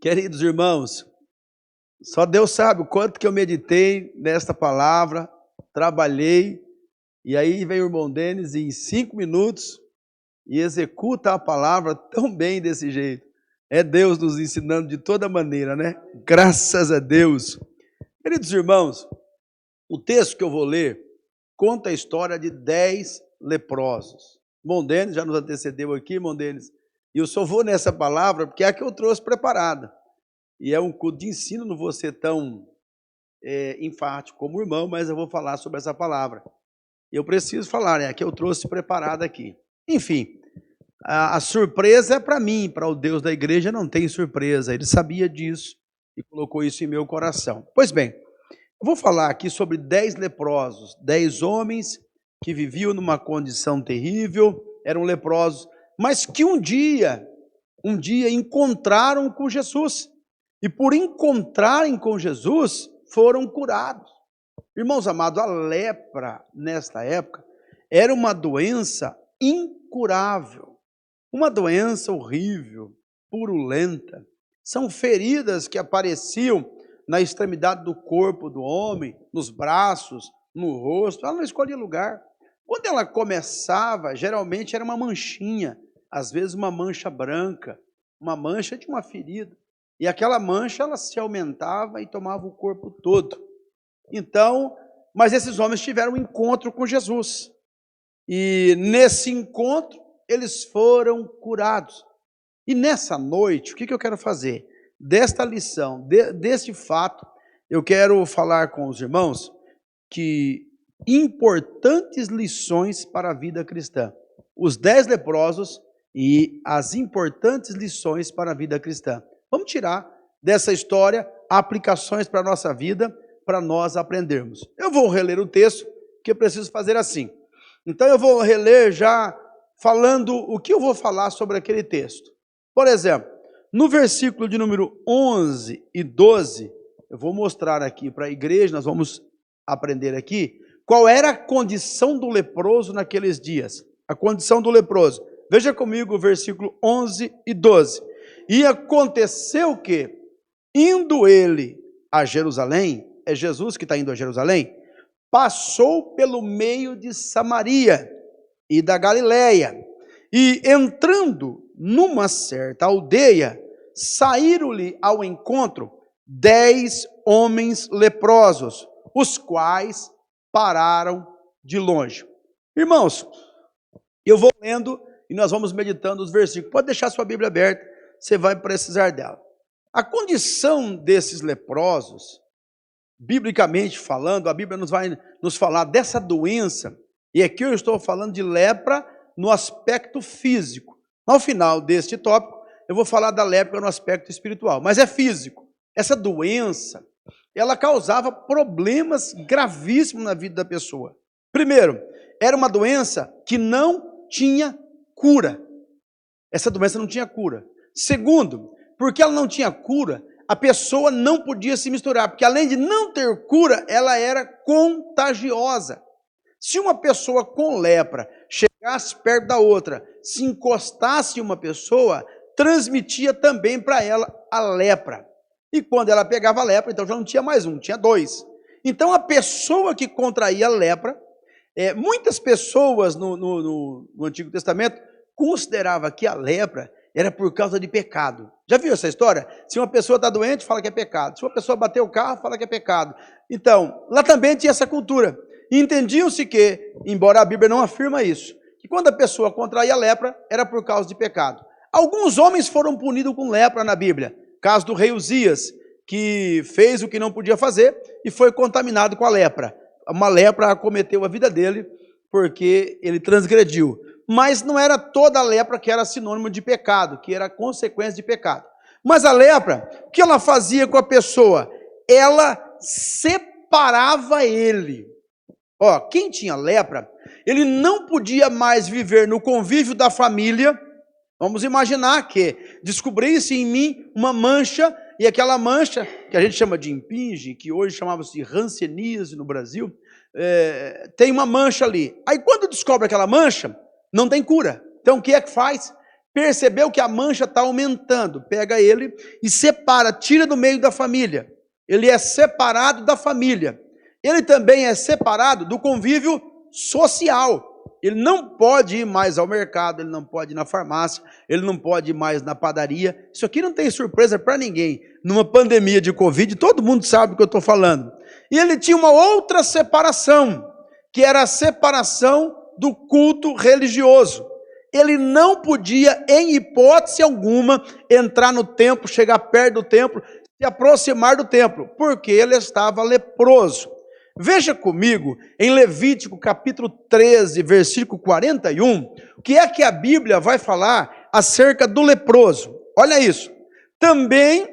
Queridos irmãos, só Deus sabe o quanto que eu meditei nesta palavra, trabalhei, e aí vem o irmão Denis em 5 minutos e executa a palavra tão bem desse jeito. É Deus nos ensinando de toda maneira, né? Graças a Deus. Queridos irmãos, o texto que eu vou ler conta a história de 10 leprosos. Irmão Denis já nos antecedeu aqui, irmão Denis, e eu só vou nessa palavra porque é a que eu trouxe preparada. E é um culto de ensino, não vou ser tão enfático como o irmão, mas eu vou falar sobre essa palavra. Eu preciso falar, é a que eu trouxe preparada aqui. Enfim, a surpresa é para mim, para o Deus da igreja não tem surpresa. Ele sabia disso e colocou isso em meu coração. Pois bem, eu vou falar aqui sobre 10 leprosos, 10 homens que viviam numa condição terrível, eram leprosos, mas que um dia encontraram com Jesus. E por encontrarem com Jesus, foram curados. Irmãos amados, a lepra, nesta época, era uma doença incurável. Uma doença horrível, purulenta. São feridas que apareciam na extremidade do corpo do homem, nos braços, no rosto. Ela não escolhia lugar. Quando ela começava, geralmente era uma manchinha, às vezes uma mancha branca, uma mancha de uma ferida. E aquela mancha, ela se aumentava e tomava o corpo todo. Então, mas esses homens tiveram um encontro com Jesus. E nesse encontro, eles foram curados. E nessa noite, o que eu quero fazer? Desta lição, deste fato, eu quero falar com os irmãos que importantes lições para a vida cristã. Os 10 leprosos e as importantes lições para a vida cristã. Vamos tirar dessa história aplicações para a nossa vida, para nós aprendermos. Eu vou reler o texto, que eu preciso fazer assim. Então eu vou reler já falando o que eu vou falar sobre aquele texto. Por exemplo, no versículo de número 11 e 12, eu vou mostrar aqui para a igreja, nós vamos aprender aqui, qual era a condição do leproso naqueles dias. A condição do leproso. Veja comigo o versículo 11 e 12. E aconteceu que, indo ele a Jerusalém, é Jesus que está indo a Jerusalém, passou pelo meio de Samaria e da Galiléia, e entrando numa certa aldeia, saíram-lhe ao encontro 10 homens leprosos, os quais pararam de longe. Irmãos, eu vou lendo e nós vamos meditando os versículos. Pode deixar sua Bíblia aberta, você vai precisar dela. A condição desses leprosos, biblicamente falando, a Bíblia nos vai nos falar dessa doença, e aqui eu estou falando de lepra no aspecto físico. Ao final deste tópico, eu vou falar da lepra no aspecto espiritual, mas é físico. Essa doença, ela causava problemas gravíssimos na vida da pessoa. Primeiro, era uma doença que não tinha cura. Essa doença não tinha cura. Segundo, porque ela não tinha cura, a pessoa não podia se misturar, porque além de não ter cura, ela era contagiosa. Se uma pessoa com lepra chegasse perto da outra, se encostasse em uma pessoa, transmitia também para ela a lepra. E quando ela pegava a lepra, então já não tinha mais um, tinha 2. Então a pessoa que contraía a lepra, muitas pessoas no Antigo Testamento consideravam que a lepra era por causa de pecado. Já viu essa história? Se uma pessoa está doente, fala que é pecado. Se uma pessoa bateu o carro, fala que é pecado. Então, lá também tinha essa cultura. E entendiam-se que, embora a Bíblia não afirma isso, que quando a pessoa contraía a lepra, era por causa de pecado. Alguns homens foram punidos com lepra na Bíblia. Caso do rei Uzias, que fez o que não podia fazer e foi contaminado com a lepra. Uma lepra acometeu a vida dele porque ele transgrediu. Mas não era toda a lepra que era sinônimo de pecado, que era consequência de pecado. Mas a lepra, o que ela fazia com a pessoa? Ela separava ele. Quem tinha lepra, ele não podia mais viver no convívio da família. Vamos imaginar que descobrisse em mim uma mancha, e aquela mancha, que a gente chama de impinge, que hoje chamava-se de hanseníase no Brasil, tem uma mancha ali. Aí quando descobre aquela mancha, não tem cura. Então o que é que faz? percebeu que a mancha está aumentando, pega ele e separa, tira do meio da família. Ele é separado da família. Ele também é separado do convívio social. Ele não pode ir mais ao mercado, ele não pode ir na farmácia, ele não pode ir mais na padaria. Isso aqui não tem surpresa para ninguém. Numa pandemia de Covid, todo mundo sabe o que eu estou falando. E ele tinha uma outra separação, que era a separação do culto religioso. Ele não podia, em hipótese alguma, entrar no templo, chegar perto do templo, se aproximar do templo, porque ele estava leproso. Veja comigo, em Levítico capítulo 13, versículo 41, o que é que a Bíblia vai falar acerca do leproso. Olha isso. Também,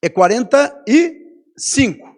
é 45,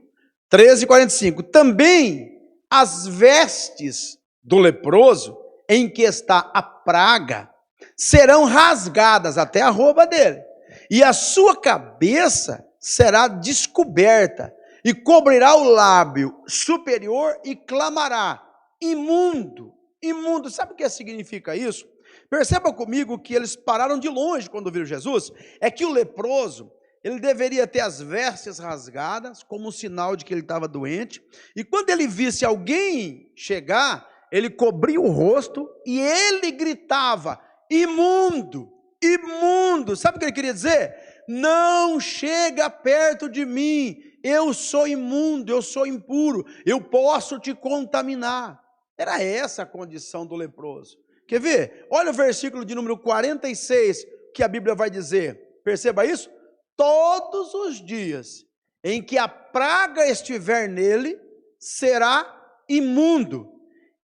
13 e 45. Também as vestes do leproso, em que está a praga, serão rasgadas até a roupa dele, e a sua cabeça será descoberta, e cobrirá o lábio superior e clamará, imundo, imundo. Sabe o que significa isso? Perceba comigo que eles pararam de longe quando viram Jesus. É que o leproso, ele deveria ter as vestes rasgadas, como um sinal de que ele estava doente, e quando ele visse alguém chegar, ele cobria o rosto e ele gritava, imundo, imundo. Sabe o que ele queria dizer? Não chega perto de mim, eu sou imundo, eu sou impuro, eu posso te contaminar. Era essa a condição do leproso. Quer ver? Olha o versículo de número 46, que a Bíblia vai dizer. Perceba isso? Todos os dias em que a praga estiver nele, será imundo.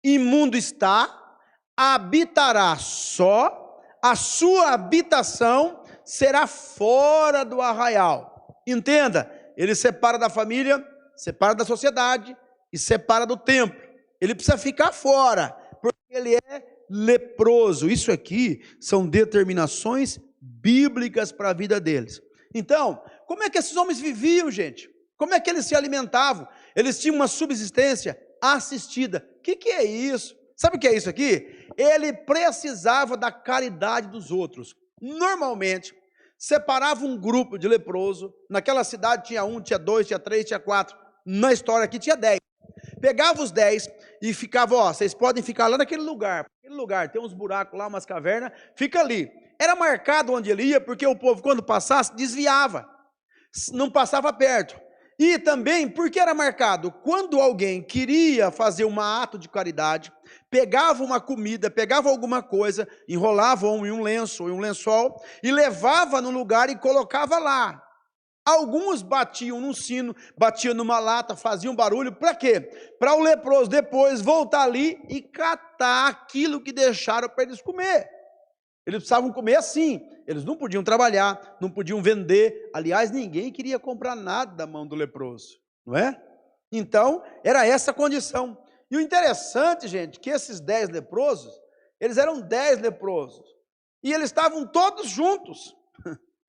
Imundo está, habitará só, a sua habitação será fora do arraial. Entenda, ele separa da família, separa da sociedade e separa do templo. Ele precisa ficar fora, porque ele é leproso. Isso aqui são determinações bíblicas para a vida deles. Então, como é que esses homens viviam, gente? Como é que eles se alimentavam? Eles tinham uma subsistência assistida. O que é isso? Sabe o que é isso aqui? Ele precisava da caridade dos outros. Normalmente, separava um grupo de leproso. Naquela cidade tinha 1, tinha 2, tinha 3, tinha 4. Na história aqui tinha 10. Pegava os 10 e ficava, ó, vocês podem ficar lá naquele lugar. Aquele lugar, tem uns buracos lá, umas cavernas, fica ali. Era marcado onde ele ia, porque o povo, quando passasse, desviava. Não passava perto. E também, porque era marcado, quando alguém queria fazer um ato de caridade, pegava uma comida, pegava alguma coisa, enrolava em um lenço, em um lençol, e levava no lugar e colocava lá. Alguns batiam num sino, batiam numa lata, faziam barulho, para quê? Para o leproso depois voltar ali e catar aquilo que deixaram para eles comer. Eles precisavam comer assim, eles não podiam trabalhar, não podiam vender. Aliás, ninguém queria comprar nada da mão do leproso, não é? Então, era essa a condição. E o interessante, gente, que esses 10 leprosos, eles eram 10 leprosos, e eles estavam todos juntos.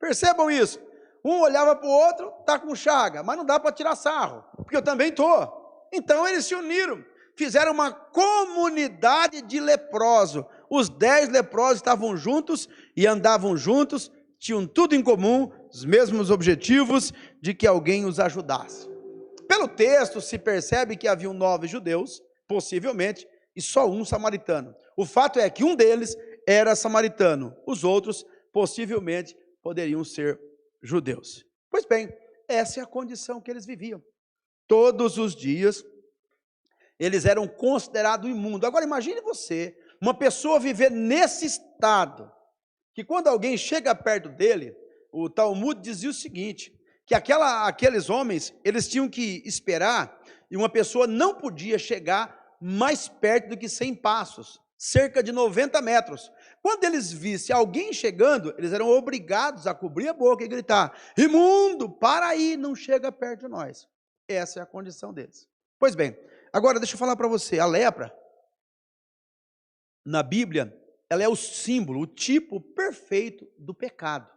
Percebam isso. Um olhava para o outro, está com chaga, mas não dá para tirar sarro, porque eu também estou. Então eles se uniram, fizeram uma comunidade de leprosos. Os 10 leprosos estavam juntos e andavam juntos, tinham tudo em comum, os mesmos objetivos de que alguém os ajudasse. Pelo texto se percebe que haviam 9 judeus, possivelmente, e só um samaritano. O fato é que um deles era samaritano, os outros possivelmente poderiam ser judeus. Pois bem, essa é a condição que eles viviam. Todos os dias eles eram considerados imundos. Agora imagine você, uma pessoa viver nesse estado, que quando alguém chega perto dele, o Talmud dizia o seguinte, que aqueles homens, eles tinham que esperar, e uma pessoa não podia chegar mais perto do que 100 passos, cerca de 90 metros. Quando eles vissem alguém chegando, eles eram obrigados a cobrir a boca e gritar, imundo, para aí, não chega perto de nós. Essa é a condição deles. Pois bem, agora deixa eu falar para você, a lepra, na Bíblia, ela é o símbolo, o tipo perfeito do pecado.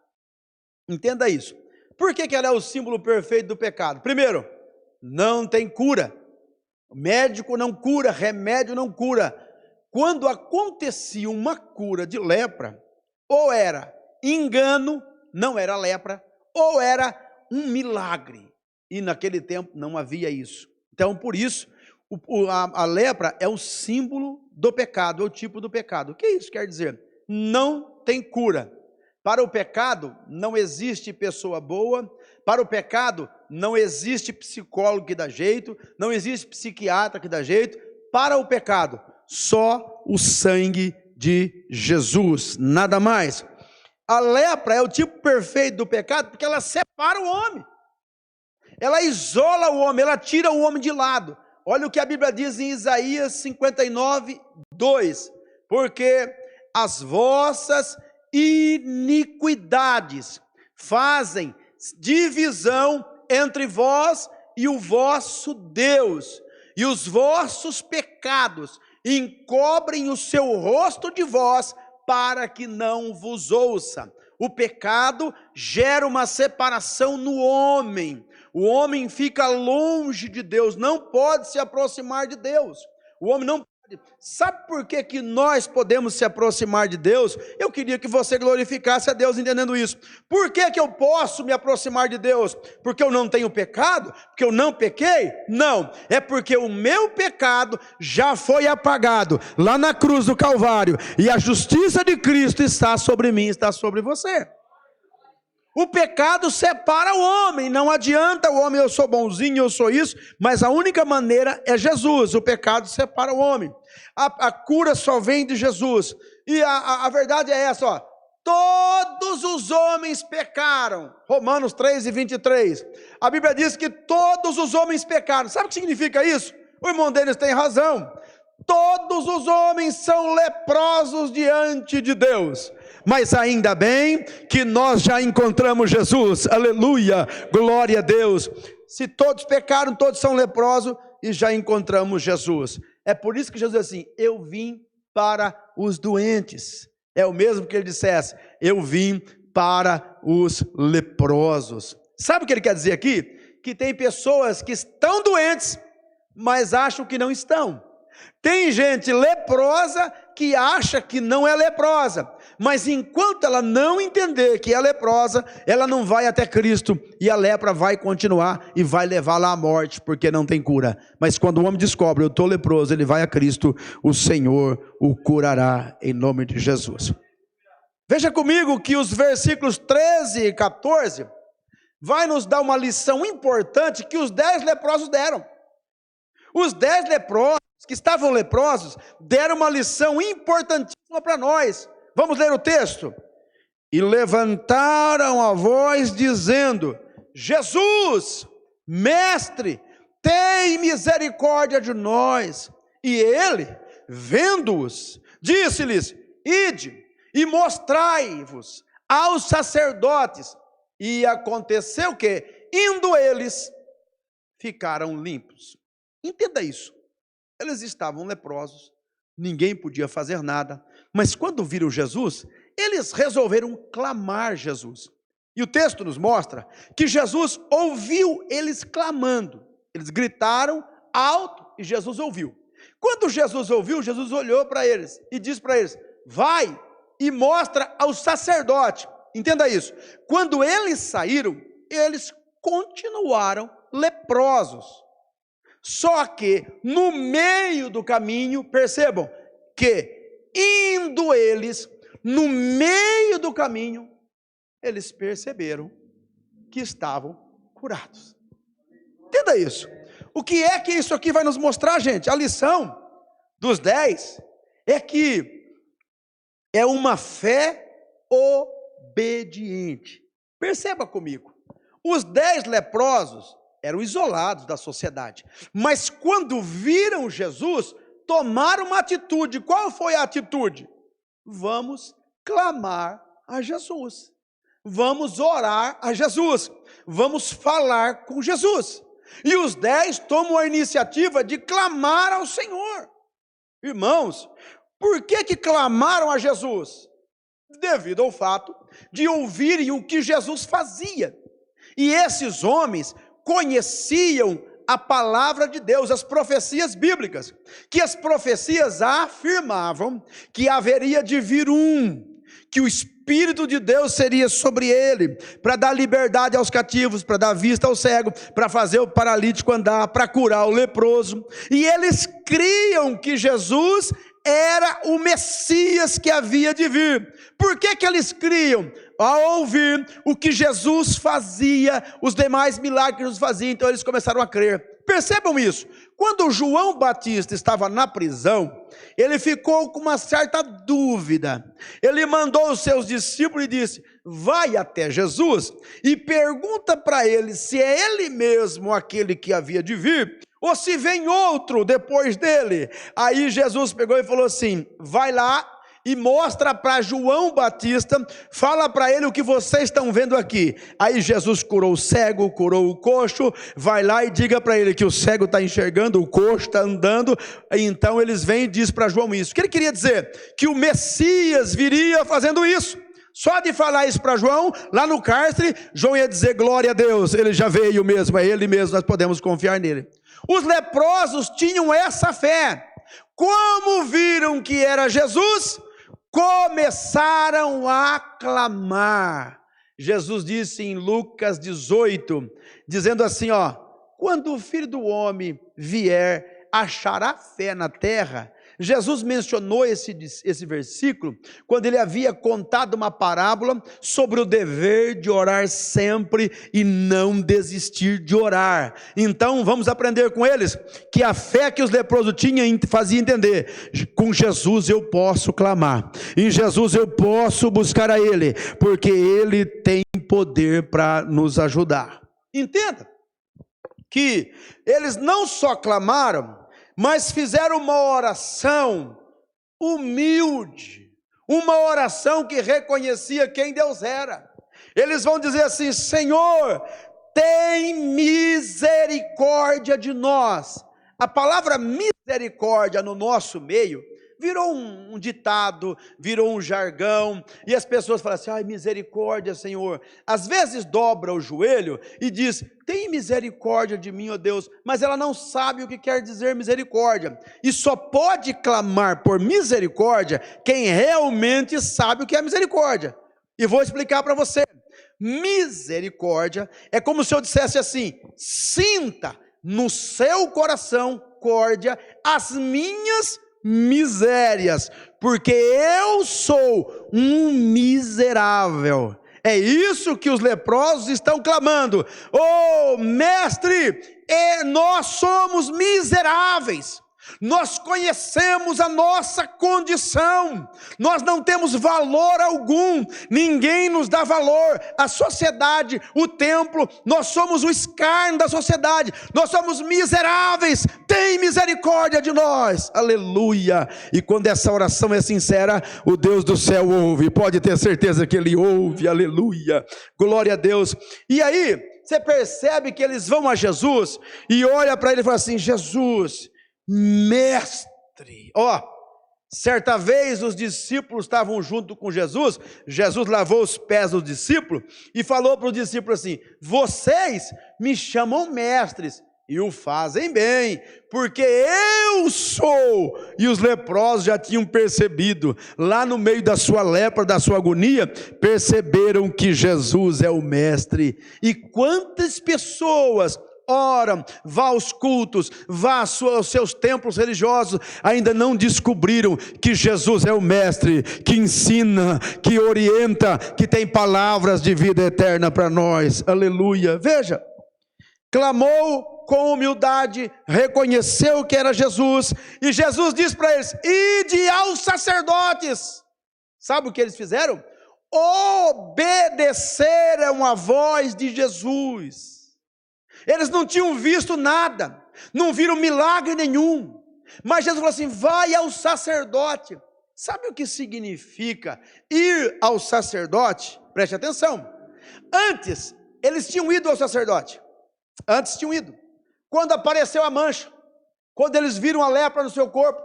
Entenda isso. Por que ela é o símbolo perfeito do pecado? Primeiro, não tem cura. Médico não cura, remédio não cura. Quando acontecia uma cura de lepra, ou era engano, não era lepra, ou era um milagre. E naquele tempo não havia isso. Então, por isso, a lepra é o símbolo do pecado, é o tipo do pecado. O que isso quer dizer? Não tem cura. Para o pecado não existe pessoa boa, para o pecado não existe psicólogo que dá jeito, não existe psiquiatra que dá jeito. Para o pecado, só o sangue de Jesus, nada mais. A lepra é o tipo perfeito do pecado porque ela separa o homem. Ela isola o homem, ela tira o homem de lado. Olha o que a Bíblia diz em Isaías 59, 2. Porque as vossas iniquidades fazem divisão entre vós e o vosso Deus, e os vossos pecados encobrem o seu rosto de vós, para que não vos ouça. O pecado gera uma separação no homem. O homem fica longe de Deus, não pode se aproximar de Deus. O homem não pode. Sabe por que nós podemos se aproximar de Deus? Eu queria que você glorificasse a Deus entendendo isso. Por que eu posso me aproximar de Deus? Porque eu não tenho pecado? Porque eu não pequei? Não, é porque o meu pecado já foi apagado lá na cruz do Calvário, e a justiça de Cristo está sobre mim, está sobre você. O pecado separa o homem, não adianta o homem, eu sou bonzinho, eu sou isso, mas a única maneira é Jesus. O pecado separa o homem, a cura só vem de Jesus, e a verdade é essa, ó. Todos os homens pecaram, Romanos 3:23, a Bíblia diz que todos os homens pecaram. Sabe o que significa isso? O irmão deles tem razão, todos os homens são leprosos diante de Deus, mas ainda bem que nós já encontramos Jesus, aleluia, glória a Deus. Se todos pecaram, todos são leprosos, e já encontramos Jesus. É por isso que Jesus diz assim: eu vim para os doentes. É o mesmo que ele dissesse: eu vim para os leprosos. Sabe o que ele quer dizer aqui? Que tem pessoas que estão doentes, mas acham que não estão. Tem gente leprosa que acha que não é leprosa, mas enquanto ela não entender que é leprosa, ela não vai até Cristo, e a lepra vai continuar e vai levá-la à morte, porque não tem cura. Mas quando o homem descobre: eu estou leproso, ele vai a Cristo, o Senhor o curará em nome de Jesus. Veja comigo que os versículos 13 e 14 vai nos dar uma lição importante que os 10 leprosos deram. Os 10 leprosos que estavam leprosos deram uma lição importantíssima para nós. Vamos ler o texto. E levantaram a voz dizendo: Jesus, mestre, tem misericórdia de nós. E ele, vendo-os, disse-lhes: ide e mostrai-vos aos sacerdotes. E aconteceu que, indo eles, ficaram limpos. Entenda isso. Eles estavam leprosos, ninguém podia fazer nada, mas quando viram Jesus, eles resolveram clamar Jesus. E o texto nos mostra que Jesus ouviu eles clamando. Eles gritaram alto e Jesus ouviu. Quando Jesus ouviu, Jesus olhou para eles e disse para eles: vai e mostra ao sacerdote. Entenda isso. Quando eles saíram, eles continuaram leprosos. Só que no meio do caminho, percebam que indo eles, no meio do caminho, eles perceberam que estavam curados. Entenda isso. O que é que isso aqui vai nos mostrar, gente? A lição dos 10 é que é uma fé obediente. Perceba comigo, os 10 leprosos eram isolados da sociedade, mas quando viram Jesus, tomaram uma atitude. Qual foi a atitude? Vamos clamar a Jesus, vamos orar a Jesus, vamos falar com Jesus. E os 10 tomam a iniciativa de clamar ao Senhor. Irmãos, por que clamaram a Jesus? Devido ao fato de ouvirem o que Jesus fazia. E esses homens conheciam a palavra de Deus, as profecias bíblicas, que as profecias afirmavam que haveria de vir um que o Espírito de Deus seria sobre ele, para dar liberdade aos cativos, para dar vista ao cego, para fazer o paralítico andar, para curar o leproso. E eles criam que Jesus era o Messias que havia de vir. Por que eles criam? Ao ouvir o que Jesus fazia, os demais milagres que Jesus fazia, então eles começaram a crer. Percebam isso, quando João Batista estava na prisão, ele ficou com uma certa dúvida. Ele mandou os seus discípulos e disse: vai até Jesus e pergunta para ele se é ele mesmo aquele que havia de vir, ou se vem outro depois dele. Aí Jesus pegou e falou assim: vai lá e mostra para João Batista, fala para ele o que vocês estão vendo aqui. Aí Jesus curou o cego, curou o coxo, vai lá e diga para ele que o cego está enxergando, o coxo está andando. Então eles vêm e dizem para João isso. O que ele queria dizer? Que o Messias viria fazendo isso. Só de falar isso para João, lá no cárcere, João ia dizer: glória a Deus, ele já veio mesmo, é ele mesmo, nós podemos confiar nele. Os leprosos tinham essa fé. Como viram que era Jesus, começaram a clamar. Jesus disse em Lucas 18, dizendo assim, quando o Filho do Homem vier, achará fé na terra? Jesus mencionou esse versículo quando ele havia contado uma parábola sobre o dever de orar sempre e não desistir de orar. Então vamos aprender com eles que a fé que os leprosos tinham fazia entender: com Jesus eu posso clamar, em Jesus eu posso buscar a Ele, porque Ele tem poder para nos ajudar. Entenda que eles não só clamaram, mas fizeram uma oração humilde, uma oração que reconhecia quem Deus era. Eles vão dizer assim: Senhor, tem misericórdia de nós. A palavra misericórdia no nosso meio virou um ditado, virou um jargão, e as pessoas falam assim: ai, misericórdia, Senhor. Às vezes dobra o joelho e diz: tem misericórdia de mim, ó Deus, mas ela não sabe o que quer dizer misericórdia, e só pode clamar por misericórdia quem realmente sabe o que é misericórdia. E vou explicar para você. Misericórdia é como se eu dissesse assim: sinta no seu coração, córdia, as minhas misérias, porque eu sou um miserável. É isso que os leprosos estão clamando: oh mestre, nós somos miseráveis, nós conhecemos a nossa condição, nós não temos valor algum, ninguém nos dá valor, a sociedade, o templo, nós somos o escárnio da sociedade, nós somos miseráveis, tem misericórdia de nós, aleluia. E quando essa oração é sincera, o Deus do céu ouve, pode ter certeza que Ele ouve, aleluia, glória a Deus. E aí, você percebe que eles vão a Jesus, e olha para Ele e fala assim: Jesus, mestre, certa vez os discípulos estavam junto com Jesus, Jesus lavou os pés dos discípulos, e falou para os discípulos assim: vocês me chamam mestres, e o fazem bem, porque eu sou. E os leprosos já tinham percebido, lá no meio da sua lepra, da sua agonia, perceberam que Jesus é o mestre. E quantas pessoas oram, vá aos cultos, vá aos seus templos religiosos, ainda não descobriram que Jesus é o mestre, que ensina, que orienta, que tem palavras de vida eterna para nós, aleluia. Veja, clamou com humildade, reconheceu que era Jesus, e Jesus disse para eles: ide aos sacerdotes. Sabe o que eles fizeram? Obedeceram a voz de Jesus. Eles não tinham visto nada, não viram milagre nenhum, mas Jesus falou assim: vai ao sacerdote. Sabe o que significa ir ao sacerdote? Preste atenção. Antes, eles tinham ido ao sacerdote. Antes tinham ido. Quando apareceu a mancha, quando eles viram a lepra no seu corpo,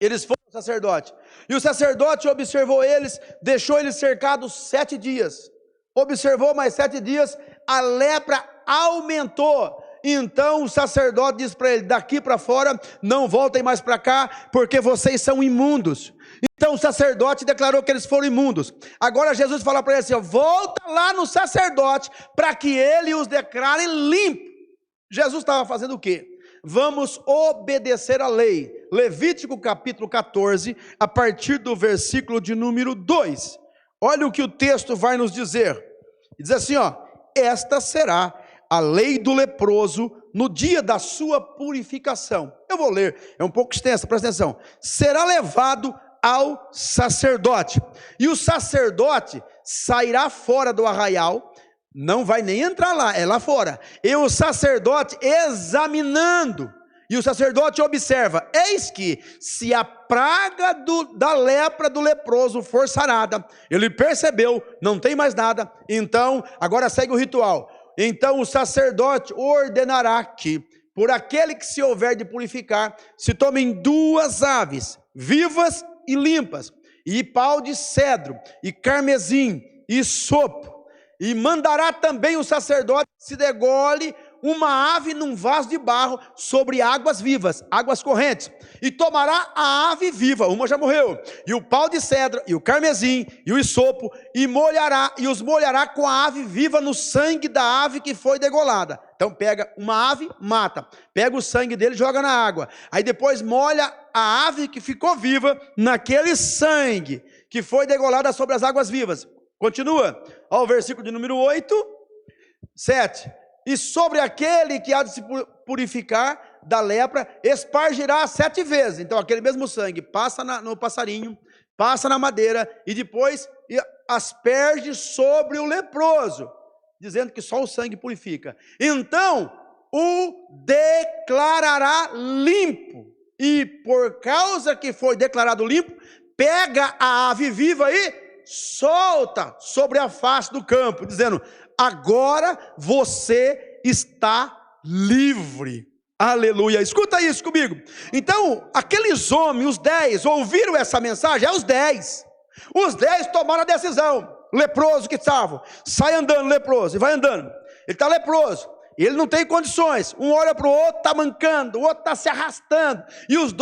eles foram ao sacerdote. E o sacerdote observou eles, deixou eles cercados 7 dias. Observou mais 7 dias, a lepra aumentou. Então o sacerdote disse para ele: daqui para fora não voltem mais para cá, porque vocês são imundos. Então o sacerdote declarou que eles foram imundos. Agora Jesus fala para ele assim, volta lá no sacerdote, para que ele os declare limpo. Jesus estava fazendo o quê? Vamos obedecer a lei. Levítico capítulo 14, a partir do versículo de número 2. Olha o que o texto vai nos dizer. Diz assim, esta será a lei do leproso no dia da sua purificação. Eu vou ler, é um pouco extensa, presta atenção. Será levado ao sacerdote, e o sacerdote sairá fora do arraial, não vai nem entrar lá, é lá fora, e o sacerdote examinando, e o sacerdote observa, eis que se a praga da lepra do leproso for sarada, ele percebeu, não tem mais nada, então, agora segue o ritual, então o sacerdote ordenará que, por aquele que se houver de purificar, se tomem 2 aves, vivas e limpas, e pau de cedro, e carmesim, e sopo, e mandará também o sacerdote que se degole uma ave num vaso de barro sobre águas vivas, águas correntes, e tomará a ave viva, uma já morreu, e o pau de cedro, e o carmesim, e o isopo, e os molhará com a ave viva no sangue da ave que foi degolada. Então pega uma ave, mata, pega o sangue dele e joga na água, aí depois molha a ave que ficou viva naquele sangue que foi degolada sobre as águas vivas. Continua, o versículo de número 8, 7, e sobre aquele que há de se purificar da lepra, espargirá 7 vezes, então aquele mesmo sangue passa no passarinho, passa na madeira, e depois asperge sobre o leproso, dizendo que só o sangue purifica, então o declarará limpo, e por causa que foi declarado limpo, pega a ave viva e solta sobre a face do campo, dizendo, agora você está livre, aleluia, escuta isso comigo. Então, aqueles homens, os 10, ouviram essa mensagem, os 10 tomaram a decisão, leproso que estavam, sai andando leproso, e vai andando, ele está leproso, ele não tem condições, um olha para o outro, está mancando, o outro está se arrastando, e os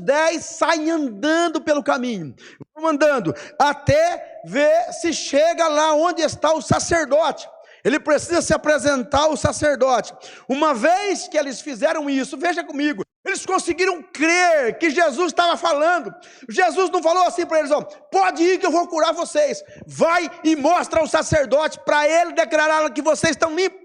10 saem andando pelo caminho, vão andando, até ver se chega lá onde está o sacerdote, ele precisa se apresentar ao sacerdote. Uma vez que eles fizeram isso, veja comigo, eles conseguiram crer que Jesus estava falando. Jesus não falou assim para eles, pode ir que eu vou curar vocês, vai e mostra ao sacerdote, para ele declarar que vocês estão limpos.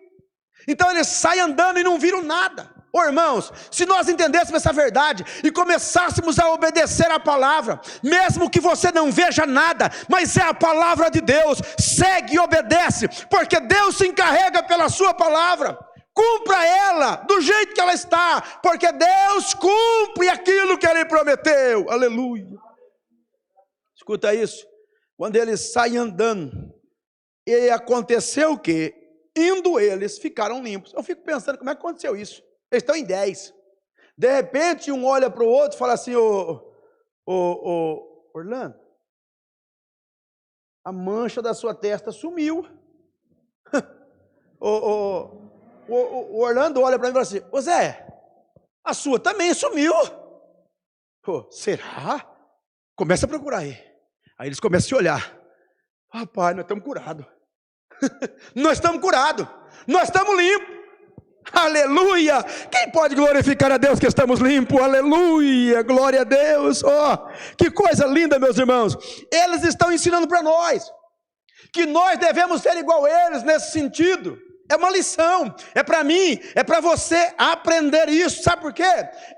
Então eles saem andando e não viram nada. Irmãos, se nós entendêssemos essa verdade e começássemos a obedecer a palavra, mesmo que você não veja nada, mas é a palavra de Deus, segue e obedece, porque Deus se encarrega pela sua palavra, cumpra ela do jeito que ela está, porque Deus cumpre aquilo que Ele prometeu, aleluia. Escuta isso, quando eles saem andando, e aconteceu o quê? Indo eles, ficaram limpos. Eu fico pensando, como é que aconteceu isso? Eles estão em 10. De repente, um olha para o outro e fala assim, Orlando, a mancha da sua testa sumiu. O Orlando olha para mim e fala assim, ô Zé, a sua também sumiu. Será? Começa a procurar aí. Aí eles começam a se olhar. Rapaz, nós estamos curados. Nós estamos curados. Nós estamos limpos. Aleluia, quem pode glorificar a Deus que estamos limpos? Aleluia, glória a Deus. Que coisa linda, meus irmãos. Eles estão ensinando para nós que nós devemos ser igual a eles nesse sentido. É uma lição, é para mim, é para você aprender isso. Sabe por quê?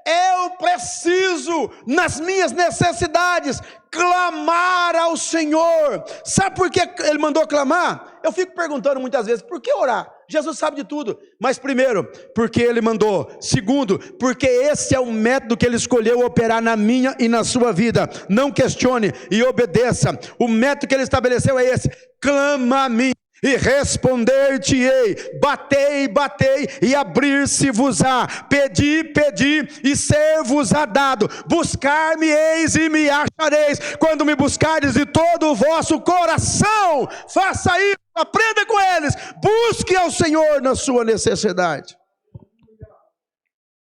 Eu preciso, nas minhas necessidades, clamar ao Senhor. Sabe por que Ele mandou clamar? Eu fico perguntando muitas vezes, por que orar? Jesus sabe de tudo, mas primeiro, porque Ele mandou. Segundo, porque esse é o método que Ele escolheu operar na minha e na sua vida. Não questione e obedeça. O método que Ele estabeleceu é esse: clama a mim e responder-te-ei, batei, batei, e abrir-se-vos-á, pedi, pedi, e ser-vos-á dado, buscar-me-eis e me achareis, quando me buscares de todo o vosso coração. Faça isso, aprenda com eles, busque ao Senhor na sua necessidade.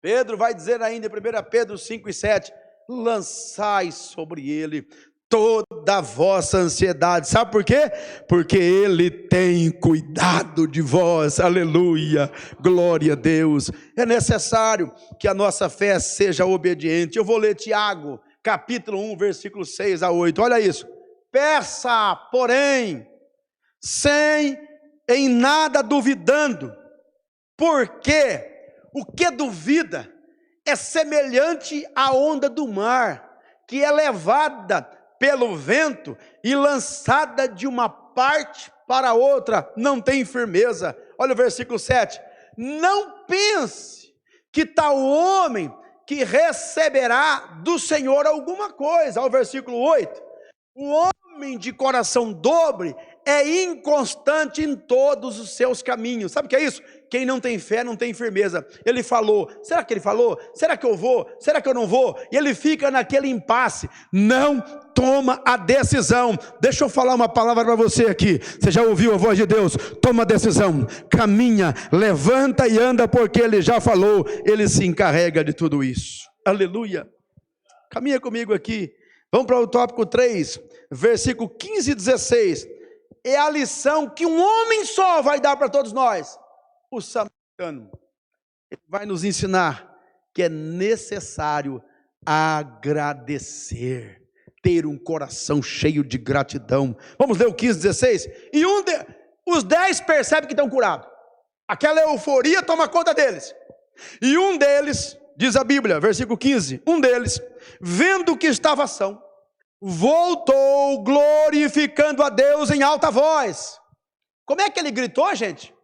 Pedro vai dizer ainda em 1 Pedro 5 e 7, lançai sobre ele toda a vossa ansiedade. Sabe por quê? Porque ele tem cuidado de vós. Aleluia, glória a Deus. É necessário que a nossa fé seja obediente. Eu vou ler Tiago, capítulo 1, versículo 6 a 8. Olha isso. Peça, porém, sem em nada duvidando, porque o que duvida é semelhante à onda do mar, que é levada pelo vento e lançada de uma parte para outra, não tem firmeza. Olha o versículo 7. Não pense que tal homem que receberá do Senhor alguma coisa. Olha o versículo 8. O homem de coração dobre é inconstante em todos os seus caminhos. Sabe o que é isso? Quem não tem fé não tem firmeza. Ele falou, será que ele falou? Será que eu vou? Será que eu não vou? E ele fica naquele impasse, não toma a decisão. Deixa eu falar uma palavra para você aqui. Você já ouviu a voz de Deus? Toma a decisão, caminha, levanta e anda, porque ele já falou, ele se encarrega de tudo isso. Aleluia. Caminha comigo aqui. Vamos para o tópico 3, versículo 15 e 16. É a lição que um homem só vai dar para todos nós. O samaritano. Ele vai nos ensinar que é necessário agradecer, ter um coração cheio de gratidão. Vamos ler o 15 e 16. E os 10 percebem que estão curados. Aquela euforia toma conta deles. E um deles, diz a Bíblia, versículo 15, um deles, vendo que estava são, voltou glorificando a Deus em alta voz. Como é que ele gritou, gente?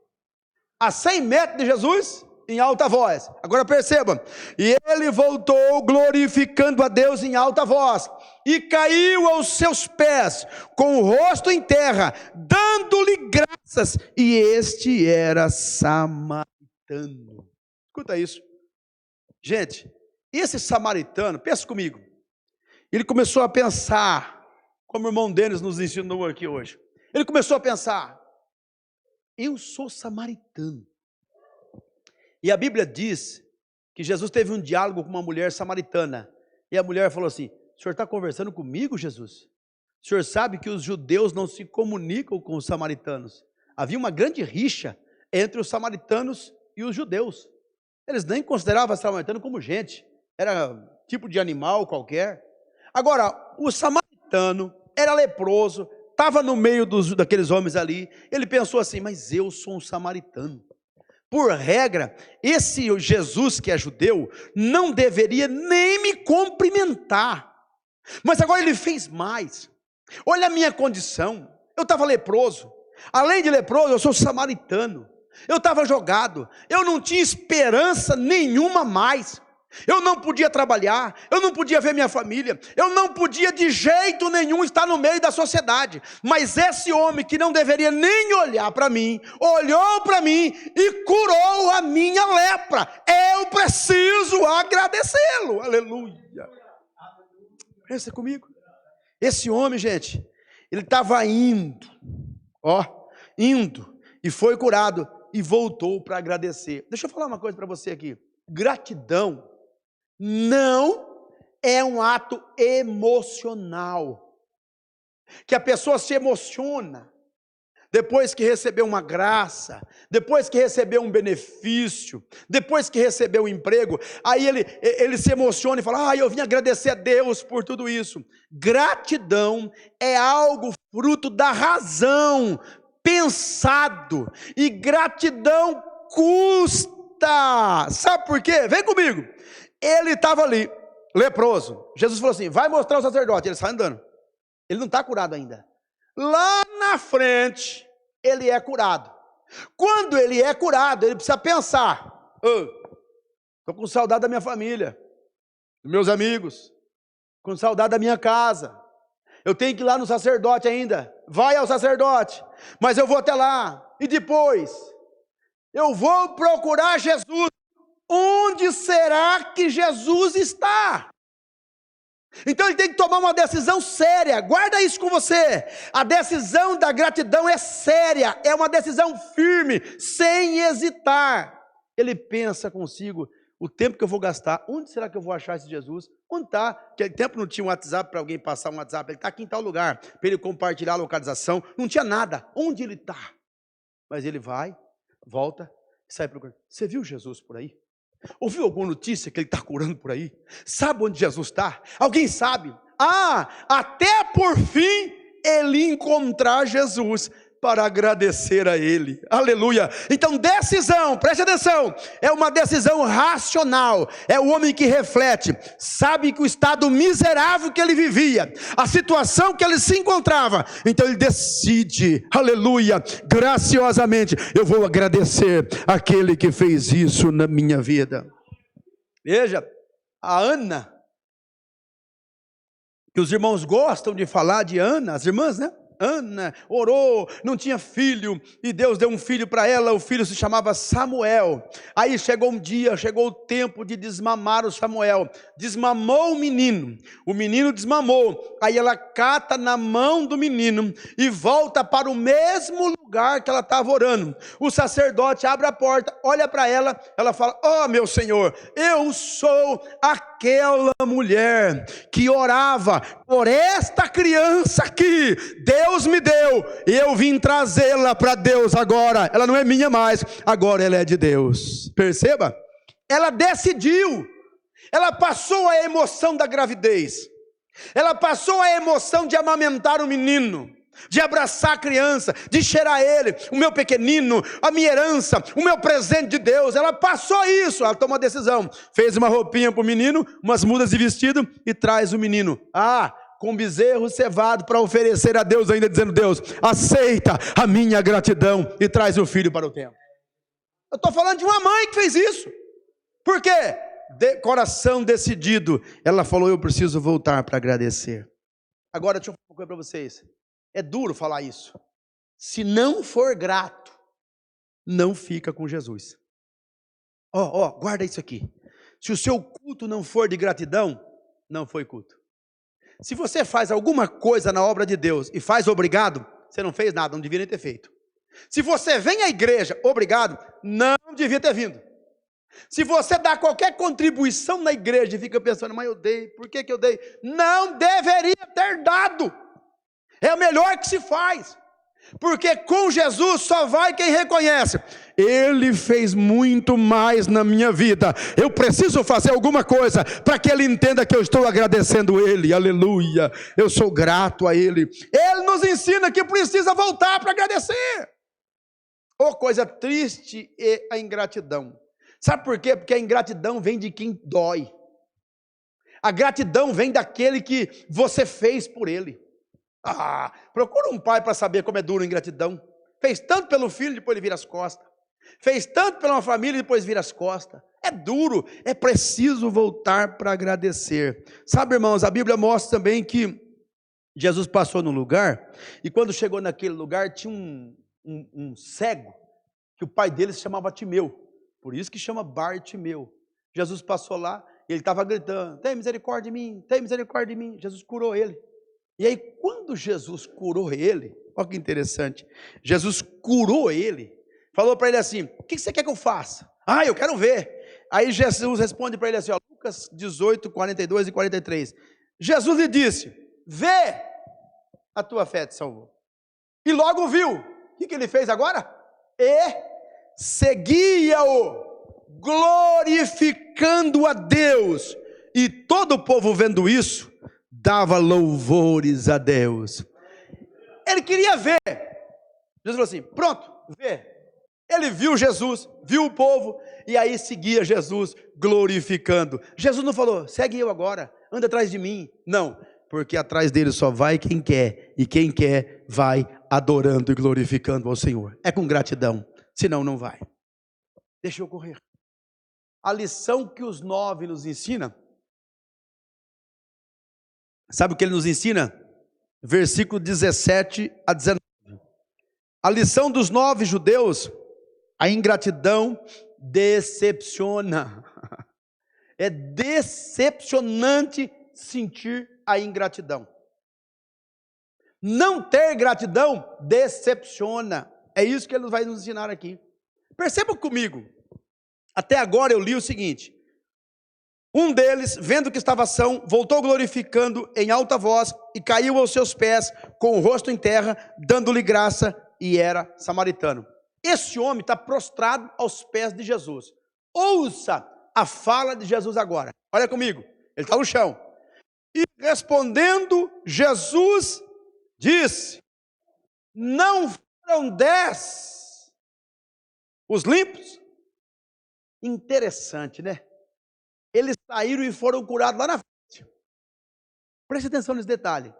A 100 metros de Jesus, em alta voz. Agora perceba, e ele voltou glorificando a Deus em alta voz, e caiu aos seus pés, com o rosto em terra, dando-lhe graças, e este era samaritano. Escuta isso. Gente, esse samaritano, pensa comigo, ele começou a pensar, como o irmão Denis nos ensinou aqui hoje, ele começou a pensar, eu sou samaritano, e a Bíblia diz, que Jesus teve um diálogo com uma mulher samaritana, e a mulher falou assim, o senhor está conversando comigo, Jesus? O senhor sabe que os judeus não se comunicam com os samaritanos, havia uma grande rixa entre os samaritanos e os judeus, eles nem consideravam os samaritanos como gente, era tipo de animal qualquer. Agora, o samaritano era leproso, estava no meio daqueles homens ali, ele pensou assim, mas eu sou um samaritano. Por regra, esse Jesus que é judeu, não deveria nem me cumprimentar. Mas agora ele fez mais. Olha a minha condição, eu estava leproso, além de leproso, eu sou samaritano. Eu estava jogado, eu não tinha esperança nenhuma mais. Eu não podia trabalhar, eu não podia ver minha família, eu não podia de jeito nenhum estar no meio da sociedade. Mas esse homem que não deveria nem olhar para mim, olhou para mim e curou a minha lepra. Eu preciso agradecê-lo. Aleluia. Pensa comigo. Esse homem, gente, ele estava indo e foi curado e voltou para agradecer. Deixa eu falar uma coisa para você aqui. Gratidão não é um ato emocional, que a pessoa se emociona depois que recebeu uma graça, depois que recebeu um benefício, depois que recebeu um emprego, aí ele se emociona e fala, eu vim agradecer a Deus por tudo isso. Gratidão é algo fruto da razão, pensado, e gratidão custa. Sabe por quê? Vem comigo. Ele estava ali, leproso. Jesus falou assim, vai mostrar o sacerdote. Ele sai andando. Ele não está curado ainda. Lá na frente, ele é curado. Quando ele é curado, ele precisa pensar, estou com saudade da minha família, dos meus amigos, com saudade da minha casa. Eu tenho que ir lá no sacerdote ainda. Vai ao sacerdote. Mas eu vou até lá. E depois, eu vou procurar Jesus. Onde será que Jesus está? Então ele tem que tomar uma decisão séria. Guarda isso com você. A decisão da gratidão é séria, é uma decisão firme, sem hesitar. Ele pensa consigo, o tempo que eu vou gastar, onde será que eu vou achar esse Jesus? Onde está? Naquele tempo não tinha um WhatsApp para alguém passar um WhatsApp, ele está aqui em tal lugar, para ele compartilhar a localização, não tinha nada, onde ele está? Mas ele vai, volta, sai procurando. Você viu Jesus por aí? Ouviu alguma notícia que ele está curando por aí? Sabe onde Jesus está? Alguém sabe? Até por fim ele encontrar Jesus para agradecer a ele. Aleluia. Então decisão, preste atenção, é uma decisão racional. É o homem que reflete, sabe que o estado miserável que ele vivia, a situação que ele se encontrava, então ele decide, aleluia, graciosamente, eu vou agradecer aquele que fez isso na minha vida. Veja, a Ana, que os irmãos gostam de falar de Ana, as irmãs, né? Ana orou, não tinha filho, e Deus deu um filho para ela, o filho se chamava Samuel. Aí chegou um dia, chegou o tempo de desmamar o Samuel, desmamou o menino desmamou, aí ela cata na mão do menino, e volta para o mesmo lugar que ela estava orando. O sacerdote abre a porta, olha para ela, ela fala, meu Senhor, eu sou aquela mulher que orava por esta criança aqui, Deus me deu, e eu vim trazê-la para Deus agora, ela não é minha mais, agora ela é de Deus. Perceba, ela decidiu, ela passou a emoção da gravidez, ela passou a emoção de amamentar o menino, de abraçar a criança, de cheirar ele, o meu pequenino, a minha herança, o meu presente de Deus. Ela passou isso, ela tomou uma decisão, fez uma roupinha para o menino, umas mudas de vestido, e traz o menino, com bezerro cevado, para oferecer a Deus, ainda dizendo, Deus, aceita a minha gratidão, e traz o filho para o templo. Eu estou falando de uma mãe que fez isso. Por quê? Coração decidido, ela falou, eu preciso voltar para agradecer. Agora deixa eu falar uma coisa para vocês, é duro falar isso, se não for grato, não fica com Jesus. Guarda isso aqui, se o seu culto não for de gratidão, não foi culto. Se você faz alguma coisa na obra de Deus, e faz obrigado, você não fez nada, não devia nem ter feito. Se você vem à igreja obrigado, não devia ter vindo. Se você dá qualquer contribuição na igreja, e fica pensando, mas eu dei, por que eu dei? Não deveria ter dado. É o melhor que se faz, porque com Jesus só vai quem reconhece, Ele fez muito mais na minha vida, eu preciso fazer alguma coisa, para que Ele entenda que eu estou agradecendo Ele, aleluia, eu sou grato a Ele. Ele nos ensina que precisa voltar para agradecer. Coisa triste é a ingratidão. Sabe por quê? Porque a ingratidão vem de quem dói, a gratidão vem daquele que você fez por ele. Procura um pai para saber como é duro a ingratidão. Fez tanto pelo filho, depois ele vira as costas. Fez tanto pela uma família, depois vira as costas. É duro, é preciso voltar para agradecer. Sabe, irmãos, a Bíblia mostra também que Jesus passou num lugar, e quando chegou naquele lugar, tinha um cego, que o pai dele se chamava Timeu, por isso que chama Bartimeu. Jesus passou lá, e ele estava gritando, tem misericórdia de mim, tem misericórdia de mim. Jesus curou ele. E aí quando Jesus curou ele, olha que interessante, Jesus curou ele, falou para ele assim, o que você quer que eu faça? Eu quero ver. Aí Jesus responde para ele assim, Lucas 18, 42 e 43, Jesus lhe disse, vê, a tua fé te salvou. E logo viu, o que ele fez agora? E seguia-o, glorificando a Deus, e todo o povo vendo isso, dava louvores a Deus. Ele queria ver. Jesus falou assim, pronto, vê. Ele viu Jesus, viu o povo, e aí seguia Jesus, glorificando. Jesus não falou, segue eu agora, anda atrás de mim. Não, porque atrás dele só vai quem quer, e quem quer vai adorando e glorificando ao Senhor. É com gratidão, senão não vai. Deixa eu correr. A lição que os 9 nos ensina, sabe o que ele nos ensina? Versículo 17 a 19. A lição dos 9 judeus, a ingratidão decepciona. É decepcionante sentir a ingratidão. Não ter gratidão decepciona. É isso que ele vai nos ensinar aqui. Perceba comigo. Até agora eu li o seguinte, Um deles, vendo que estava são, voltou glorificando em alta voz e caiu aos seus pés com o rosto em terra, dando-lhe graça, e era samaritano. Esse homem está prostrado aos pés de Jesus. Ouça a fala de Jesus agora. Olha comigo, ele está no chão. E respondendo, Jesus disse: não foram 10 os limpos? Interessante, né? Eles saíram e foram curados lá na frente. Preste atenção nesse detalhe.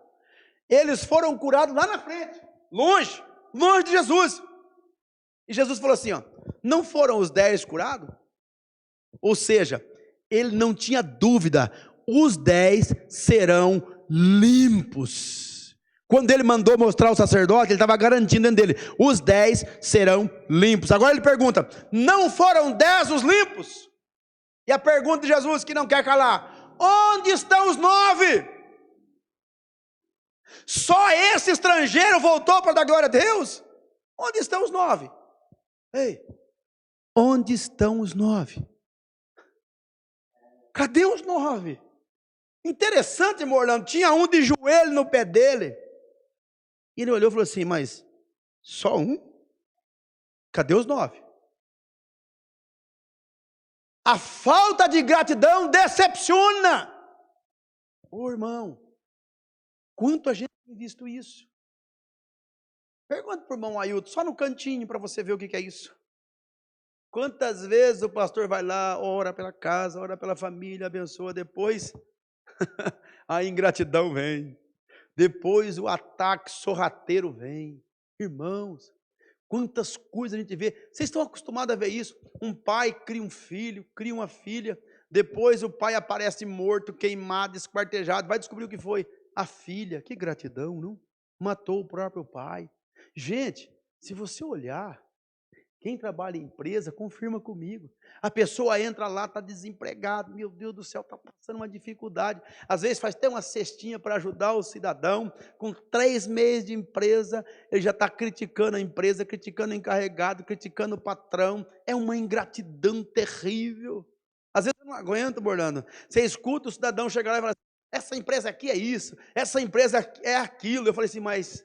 Eles foram curados lá na frente, longe de Jesus. E Jesus falou assim, ó, não foram os 10 curados? Ou seja, ele não tinha dúvida, os 10 serão limpos. Quando ele mandou mostrar o sacerdote, ele estava garantindo dentro dele, os 10 serão limpos. Agora ele pergunta, não foram 10 os limpos? E a pergunta de Jesus, que não quer calar, onde estão os 9? Só esse estrangeiro voltou para dar glória a Deus? Onde estão os 9? Ei, onde estão os 9? Cadê os 9? Interessante, Morlando, tinha um de joelho no pé dele. E ele olhou e falou assim, mas só um? Cadê os 9? A falta de gratidão decepciona. Ô irmão, quanto a gente tem visto isso? Pergunta para o irmão Ailton, só no cantinho para você ver o que é isso. Quantas vezes o pastor vai lá, ora pela casa, ora pela família, abençoa, depois a ingratidão vem. Depois o ataque sorrateiro vem. Irmãos, quantas coisas a gente vê. Vocês estão acostumados a ver isso? Um pai cria um filho, cria uma filha, depois o pai aparece morto, queimado, esquartejado, vai descobrir o que foi. A filha, que gratidão, não? Matou o próprio pai. Gente, se você olhar, quem trabalha em empresa, confirma comigo. A pessoa entra lá, está desempregado, meu Deus do céu, está passando uma dificuldade. Às vezes faz até uma cestinha para ajudar o cidadão. Com 3 meses de empresa, ele já está criticando a empresa, criticando o encarregado, criticando o patrão. É uma ingratidão terrível. Às vezes eu não aguento, Borlando. Você escuta o cidadão chegar lá e falar assim, essa empresa aqui é isso, essa empresa é aquilo. Eu falei assim, mas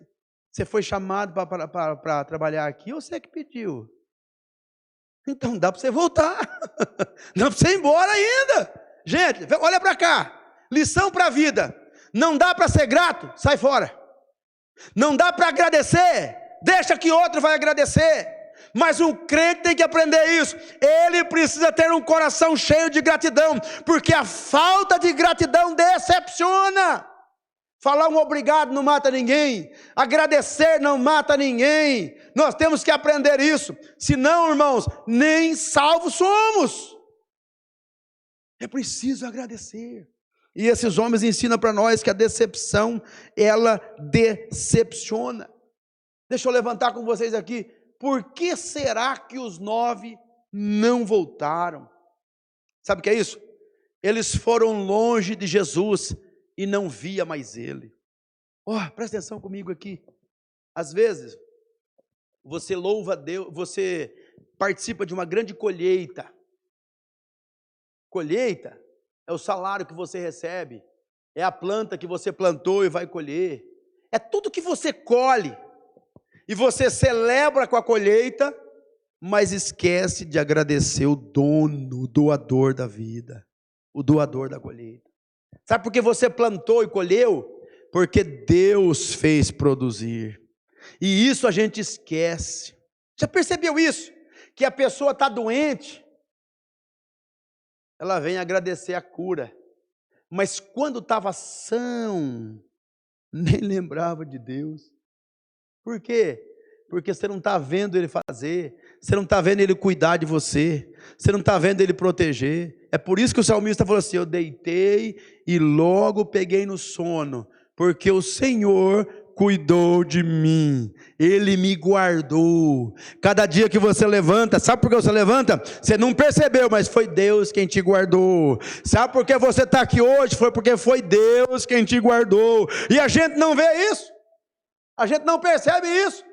você foi chamado para trabalhar aqui ou você que pediu? Então dá para você voltar, dá para você ir embora ainda. Gente, olha para cá, lição para a vida. Não dá para ser grato, sai fora. Não dá para agradecer, deixa que outro vai agradecer. Mas um crente tem que aprender isso. Ele precisa ter um coração cheio de gratidão, porque a falta de gratidão decepciona. Falar um obrigado não mata ninguém, agradecer não mata ninguém. Nós temos que aprender isso, senão, irmãos, nem salvos somos. É preciso agradecer. E esses homens ensinam para nós que a decepção, ela decepciona. Deixa eu levantar com vocês aqui, por que será que os 9 não voltaram? Sabe o que é isso? Eles foram longe de Jesus e não via mais ele. Presta atenção comigo aqui. Às vezes, você louva a Deus, você participa de uma grande colheita. Colheita é o salário que você recebe, é a planta que você plantou e vai colher, é tudo que você colhe, e você celebra com a colheita, mas esquece de agradecer o dono, o doador da vida, o doador da colheita. Sabe por que você plantou e colheu? Porque Deus fez produzir. E isso a gente esquece. Já percebeu isso? Que a pessoa está doente, ela vem agradecer a cura. Mas quando estava são, nem lembrava de Deus. Por quê? Porque você não está vendo Ele fazer, você não está vendo Ele cuidar de você, você não está vendo Ele proteger. É por isso que o salmista falou assim, eu deitei e logo peguei no sono, porque o Senhor cuidou de mim, Ele me guardou. Cada dia que você levanta, sabe por que você levanta? Você não percebeu, mas foi Deus quem te guardou. Sabe por que você está aqui hoje? Foi porque foi Deus quem te guardou. E a gente não vê isso, a gente não percebe isso.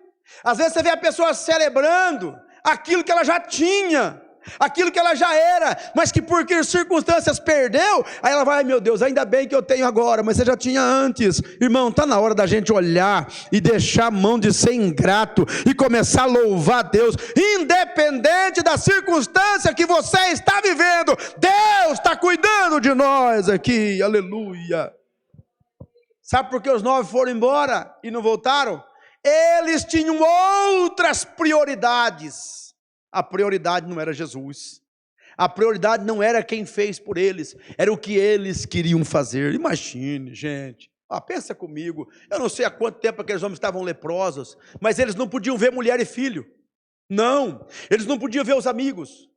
Às vezes você vê a pessoa celebrando aquilo que ela já tinha, aquilo que ela já era, mas que por circunstâncias perdeu. Aí ela vai, ai meu Deus, ainda bem que eu tenho agora, mas você já tinha antes. Irmão, está na hora da gente olhar e deixar a mão de ser ingrato e começar a louvar a Deus, independente da circunstância que você está vivendo. Deus está cuidando de nós aqui, aleluia. Sabe por que os 9 foram embora e não voltaram? Eles tinham outras prioridades. A prioridade não era Jesus. A prioridade não era quem fez por eles, era o que eles queriam fazer. Imagine, gente. Pensa comigo. Eu não sei há quanto tempo aqueles homens estavam leprosos, mas eles não podiam ver mulher e filho. Não. Eles não podiam ver os amigos.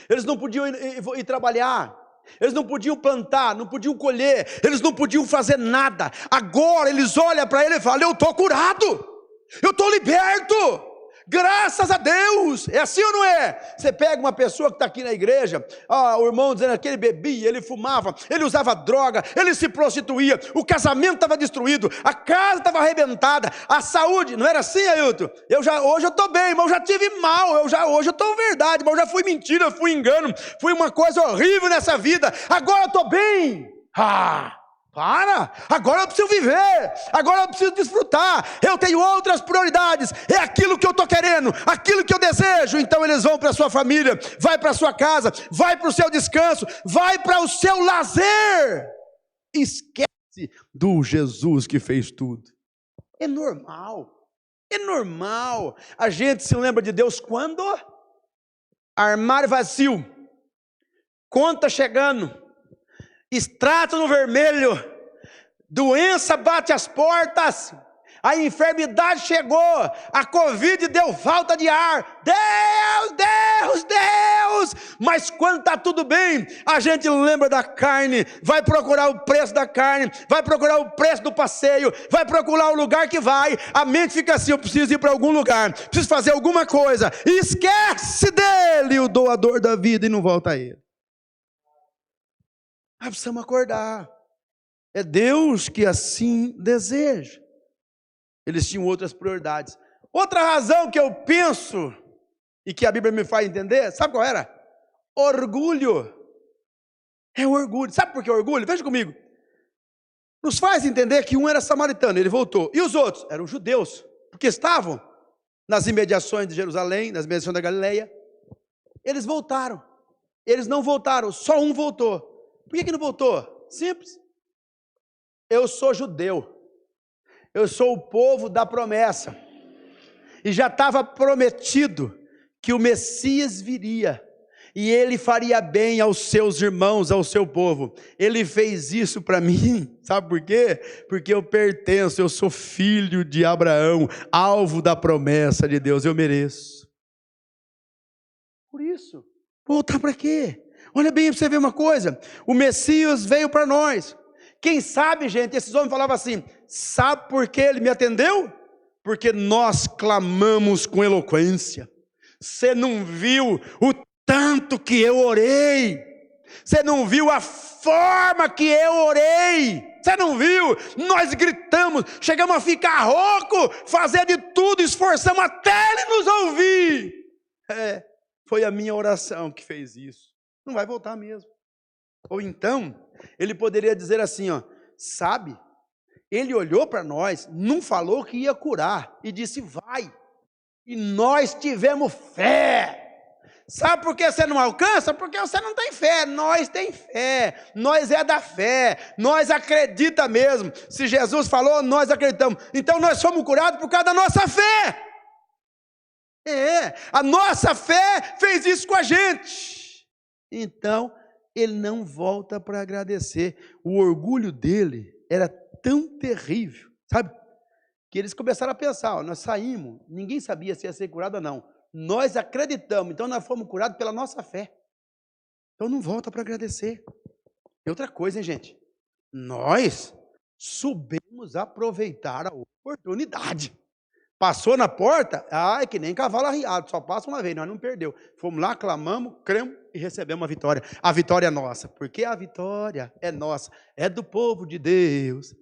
Eles não podiam ir trabalhar. Eles não podiam plantar, não podiam colher, eles não podiam fazer nada. Agora eles olham para ele e falam: eu estou curado, eu estou liberto, graças a Deus. É assim ou não é? Você pega uma pessoa que está aqui na igreja, o irmão dizendo que ele bebia, ele fumava, ele usava droga, ele se prostituía, o casamento estava destruído, a casa estava arrebentada, a saúde, não era assim, Ailton? Hoje eu estou bem, mas eu já tive mal, hoje eu estou verdade, mas eu já fui mentira, fui engano, fui uma coisa horrível nessa vida, agora eu estou bem. Para, agora eu preciso viver, agora eu preciso desfrutar, eu tenho outras prioridades, é aquilo que eu estou querendo, aquilo que eu desejo. Então eles vão para a sua família, vai para a sua casa, vai para o seu descanso, vai para o seu lazer, esquece do Jesus que fez tudo. É normal, a gente se lembra de Deus quando? Armário vazio, conta chegando, extrato no vermelho, doença bate as portas, a enfermidade chegou, a Covid deu falta de ar, Deus, mas quando está tudo bem, a gente lembra da carne, vai procurar o preço da carne, vai procurar o preço do passeio, vai procurar o lugar que vai, a mente fica assim: eu preciso ir para algum lugar, preciso fazer alguma coisa, e esquece dele, o doador da vida, e não volta a ele. Precisamos acordar. É Deus que assim deseja. Eles tinham outras prioridades. Outra razão que eu penso e que a Bíblia me faz entender, sabe qual era? Orgulho. É o orgulho. Sabe por que orgulho? Veja comigo. Nos faz entender que um era samaritano, ele voltou. E os outros? Eram judeus, porque estavam nas imediações de Jerusalém, nas imediações da Galileia. Eles voltaram. Eles não voltaram, só um voltou. Por que não voltou? Simples. Eu sou judeu. Eu sou o povo da promessa. E já estava prometido que o Messias viria. E ele faria bem aos seus irmãos, ao seu povo. Ele fez isso para mim. Sabe por quê? Porque eu pertenço, eu sou filho de Abraão, alvo da promessa de Deus. Eu mereço. Por isso. Voltar para quê? Olha bem para você ver uma coisa, o Messias veio para nós. Quem sabe, gente, esses homens falavam assim: sabe por que ele me atendeu? Porque nós clamamos com eloquência. Você não viu o tanto que eu orei, você não viu a forma que eu orei, você não viu, nós gritamos, chegamos a ficar rouco, fazer de tudo, esforçamos até ele nos ouvir. Foi a minha oração que fez isso. Não vai voltar mesmo. Ou então, ele poderia dizer assim, sabe, ele olhou para nós, não falou que ia curar, e disse: vai, e nós tivemos fé. Sabe por que você não alcança? Porque você não tem fé. Nós tem fé, nós é da fé, nós acredita mesmo. Se Jesus falou, nós acreditamos. Então nós somos curados por causa da nossa fé. A nossa fé fez isso com a gente. Então, ele não volta para agradecer. O orgulho dele era tão terrível, sabe? Que eles começaram a pensar: nós saímos, ninguém sabia se ia ser curado ou não. Nós acreditamos, então nós fomos curados pela nossa fé. Então não volta para agradecer. E outra coisa, hein, gente? Nós soubemos aproveitar a oportunidade. Passou na porta, é que nem cavalo arriado, só passa uma vez, nós não perdeu. Fomos lá, clamamos, cremos e recebemos a vitória. A vitória é nossa, porque a vitória é nossa, é do povo de Deus.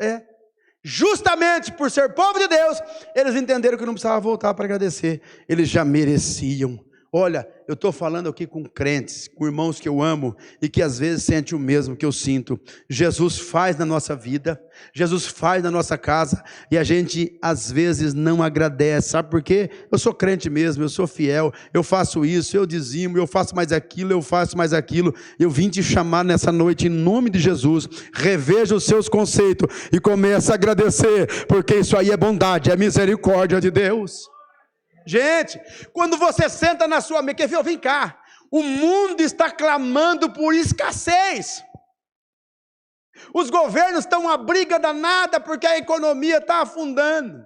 Justamente por ser povo de Deus, eles entenderam que não precisava voltar para agradecer, eles já mereciam. Olha, eu estou falando aqui com crentes, com irmãos que eu amo e que às vezes sentem o mesmo que eu sinto. Jesus faz na nossa vida, Jesus faz na nossa casa e a gente às vezes não agradece. Sabe por quê? Eu sou crente mesmo, eu sou fiel, eu faço isso, eu dizimo, eu faço mais aquilo, eu faço mais aquilo. Eu vim te chamar nessa noite em nome de Jesus. Reveja os seus conceitos e comece a agradecer, porque isso aí é bondade, é misericórdia de Deus. Gente, quando você senta na sua mesa, quer ver? Vem cá, o mundo está clamando por escassez. Os governos estão uma briga danada porque a economia está afundando.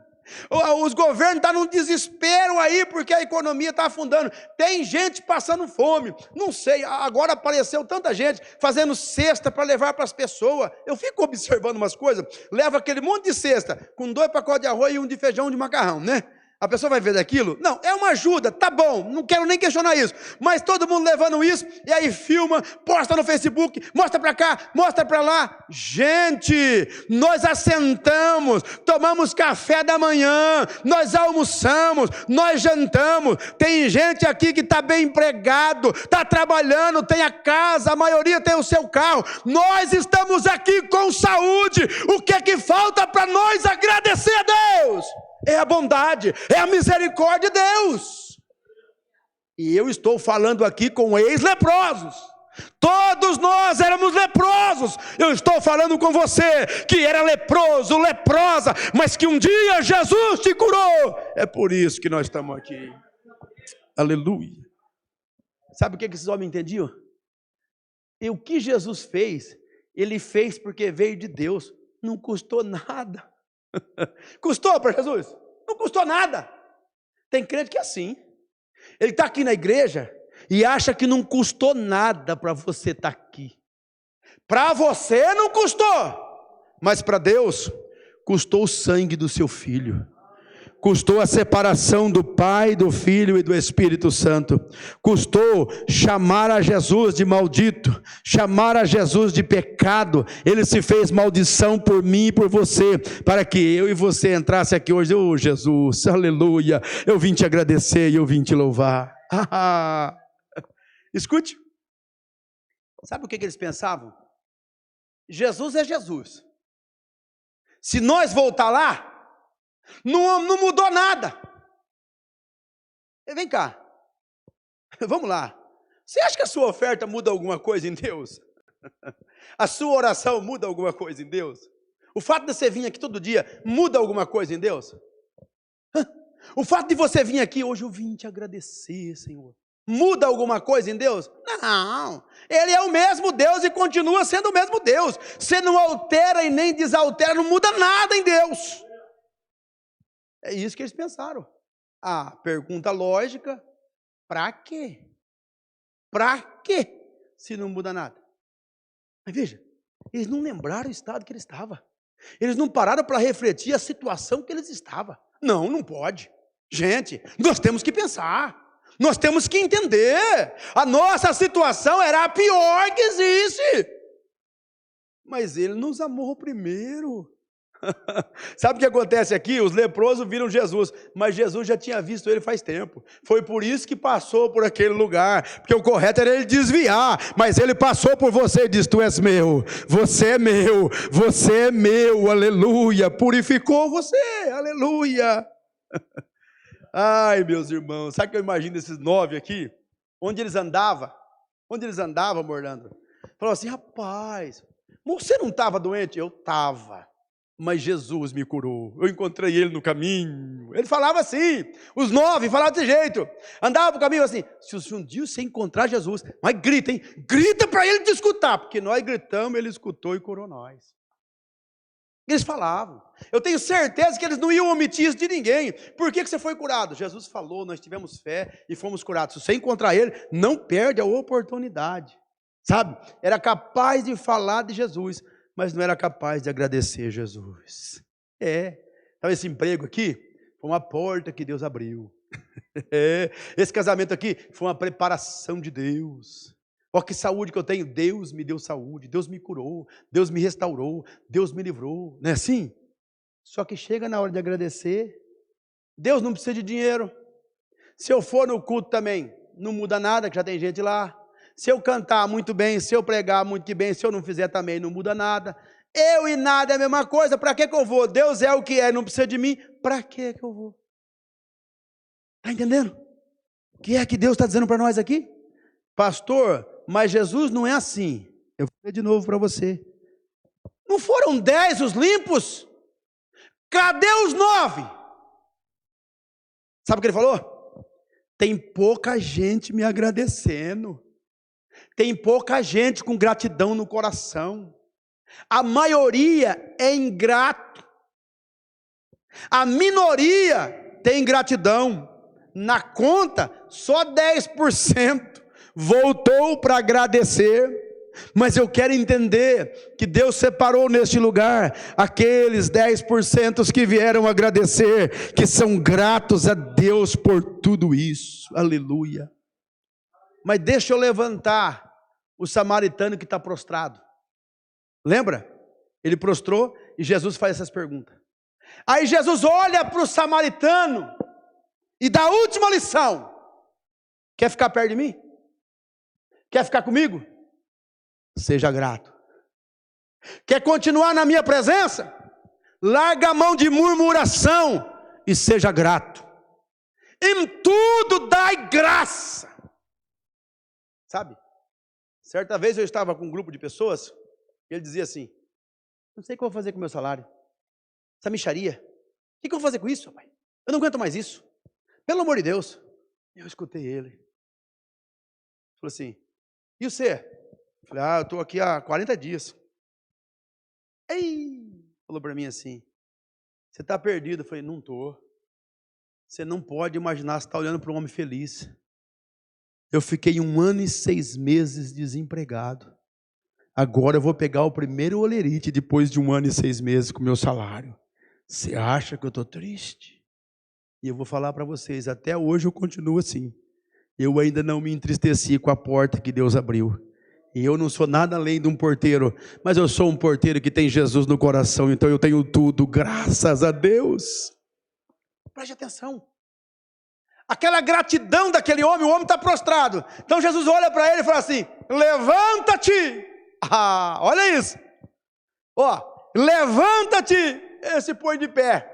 Os governos estão num desespero aí porque a economia está afundando. Tem gente passando fome. Não sei, agora apareceu tanta gente fazendo cesta para levar para as pessoas. Eu fico observando umas coisas. Leva aquele monte de cesta com 2 pacotes de arroz e um de feijão e de macarrão, né? A pessoa vai ver daquilo? Não, é uma ajuda, tá bom, não quero nem questionar isso. Mas todo mundo levando isso, e aí filma, posta no Facebook, mostra para cá, mostra para lá. Gente, nós assentamos, tomamos café da manhã, nós almoçamos, nós jantamos. Tem gente aqui que está bem empregado, está trabalhando, tem a casa, a maioria tem o seu carro. Nós estamos aqui com saúde. O que é que falta para nós agradecer a Deus? É a bondade, é a misericórdia de Deus. E eu estou falando aqui com ex-leprosos. Todos nós éramos leprosos. Eu estou falando com você que era leproso, leprosa, mas que um dia Jesus te curou. É por isso que nós estamos aqui. Aleluia. Sabe o que esses homens entendiam? E o que Jesus fez, Ele fez porque veio de Deus. Não custou nada. Custou para Jesus? Não custou nada. Tem crente que é assim. Ele está aqui na igreja e acha que não custou nada para você estar aqui. Para você não custou, mas para Deus custou o sangue do seu filho. Custou a separação do Pai, do Filho e do Espírito Santo. Custou chamar a Jesus de maldito, chamar a Jesus de pecado. Ele se fez maldição por mim e por você, para que eu e você entrasse aqui hoje. Oh Jesus, aleluia, eu vim te agradecer e eu vim te louvar. Escute, sabe o que eles pensavam? Jesus é Jesus. Se nós voltar lá, não mudou nada. Vem cá, vamos lá. Você acha que a sua oferta muda alguma coisa em Deus? A sua oração muda alguma coisa em Deus? O fato de você vir aqui todo dia muda alguma coisa em Deus? O fato de você vir aqui hoje, eu vim te agradecer, Senhor, muda alguma coisa em Deus? Não, Ele é o mesmo Deus e continua sendo o mesmo Deus. Você não altera e nem desaltera, não muda nada em Deus. É isso que eles pensaram. A pergunta lógica, para quê? Para quê? Se não muda nada. Mas veja, eles não lembraram o estado que ele estava. Eles não pararam para refletir a situação que eles estavam. Não, não pode. Gente, nós temos que pensar. Nós temos que entender. A nossa situação era a pior que existe. Mas ele nos amou primeiro. Sabe o que acontece aqui? Os leprosos viram Jesus, mas Jesus já tinha visto ele faz tempo. Foi por isso que passou por aquele lugar, porque o correto era ele desviar, mas ele passou por você e disse: tu és meu, você é meu, você é meu, aleluia, purificou você, aleluia. Ai, meus irmãos, sabe o que eu imagino desses 9 aqui? Onde eles andavam, Orlando? Falou assim: rapaz, você não estava doente? Eu estava. Mas Jesus me curou, eu encontrei ele no caminho. Ele falava assim, os 9 falavam desse jeito, andava no caminho assim: se um dia você encontrar Jesus, mas grita, hein? Grita para ele te escutar, porque nós gritamos, ele escutou e curou nós. Eles falavam. Eu tenho certeza que eles não iam omitir isso de ninguém. Por que você foi curado? Jesus falou, nós tivemos fé e fomos curados. Se você encontrar ele, não perde a oportunidade. Sabe? Era capaz de falar de Jesus, mas não era capaz de agradecer Jesus. Então esse emprego aqui foi uma porta que Deus abriu. Esse casamento aqui foi uma preparação de Deus. Olha que saúde que eu tenho, Deus me deu saúde, Deus me curou, Deus me restaurou, Deus me livrou, não é assim? Só que chega na hora de agradecer, Deus não precisa de dinheiro. Se eu for no culto também, não muda nada, que já tem gente lá. Se eu cantar muito bem, se eu pregar muito bem, se eu não fizer também, não muda nada. Eu e nada é a mesma coisa, para que eu vou? Deus é o que é, não precisa de mim, para que eu vou? Está entendendo? O que é que Deus está dizendo para nós aqui? Pastor, mas Jesus não é assim. Eu vou ler de novo para você. Não foram 10 os limpos? Cadê os 9? Sabe o que ele falou? Tem pouca gente me agradecendo. Tem pouca gente com gratidão no coração. A maioria é ingrato. A minoria tem gratidão. Na conta, só 10% voltou para agradecer. Mas eu quero entender que Deus separou neste lugar aqueles 10% que vieram agradecer, que são gratos a Deus por tudo isso. Aleluia. Mas deixa eu levantar o samaritano que está prostrado. Lembra? Ele prostrou e Jesus faz essas perguntas. Aí Jesus olha para o samaritano e dá a última lição. Quer ficar perto de mim? Quer ficar comigo? Seja grato. Quer continuar na minha presença? Larga a mão de murmuração e seja grato. Em tudo dai graça. Sabe? Certa vez eu estava com um grupo de pessoas e ele dizia assim: não sei o que eu vou fazer com o meu salário. Essa mixaria. O que eu vou fazer com isso, pai? Eu não aguento mais isso. Pelo amor de Deus. Eu escutei ele. Falou assim: e você? Eu falei: eu estou aqui há 40 dias. Ei! Falou para mim assim: você está perdido? Eu falei: não estou. Você não pode imaginar, você está olhando para um homem feliz. Eu fiquei 1 ano e 6 meses desempregado. Agora eu vou pegar o primeiro olerite depois de 1 ano e 6 meses com o meu salário. Você acha que eu estou triste? E eu vou falar para vocês, até hoje eu continuo assim. Eu ainda não me entristeci com a porta que Deus abriu. E eu não sou nada além de um porteiro, mas eu sou um porteiro que tem Jesus no coração, então eu tenho tudo, graças a Deus. Preste atenção. Aquela gratidão daquele homem, o homem está prostrado. Então Jesus olha para ele e fala assim: levanta-te. Olha isso. Levanta-te. Ele se põe de pé.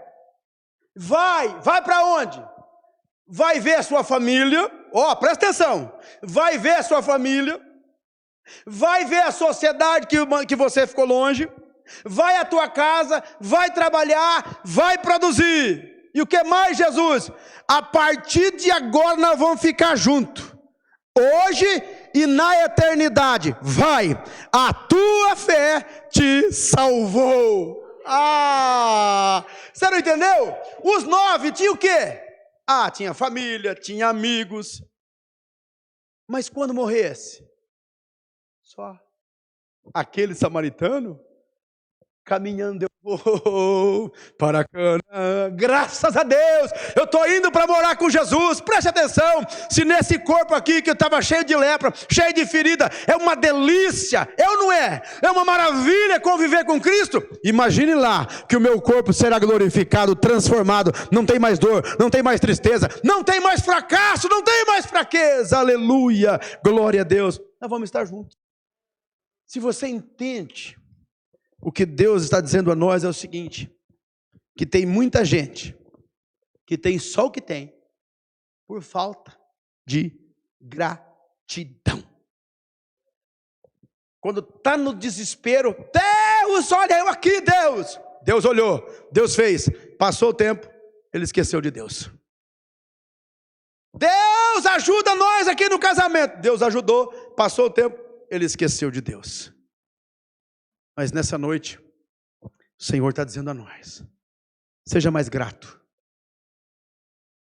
Vai para onde? Vai ver a sua família. Presta atenção. Vai ver a sua família. Vai ver a sociedade que você ficou longe. Vai à tua casa. Vai trabalhar. Vai produzir. E o que mais, Jesus? A partir de agora nós vamos ficar juntos. Hoje e na eternidade. Vai, a tua fé te salvou. Você não entendeu? Os 9 tinham o quê? Tinha família, tinha amigos. Mas quando morresse? Só aquele samaritano caminhando, eu vou para Canaã. Graças a Deus, eu estou indo para morar com Jesus. Preste atenção, se nesse corpo aqui que eu estava cheio de lepra, cheio de ferida, é uma delícia, não é? É uma maravilha conviver com Cristo. Imagine lá que o meu corpo será glorificado, transformado, não tem mais dor, não tem mais tristeza, não tem mais fracasso, não tem mais fraqueza. Aleluia, glória a Deus. Nós vamos estar juntos. Se você entende o que Deus está dizendo a nós, é o seguinte: que tem muita gente que tem só o que tem por falta de gratidão. Quando está no desespero, Deus, olha eu aqui, Deus. Deus olhou, Deus fez, passou o tempo, ele esqueceu de Deus. Deus ajuda nós aqui no casamento. Deus ajudou, passou o tempo, ele esqueceu de Deus. Mas nessa noite, o Senhor está dizendo a nós: seja mais grato.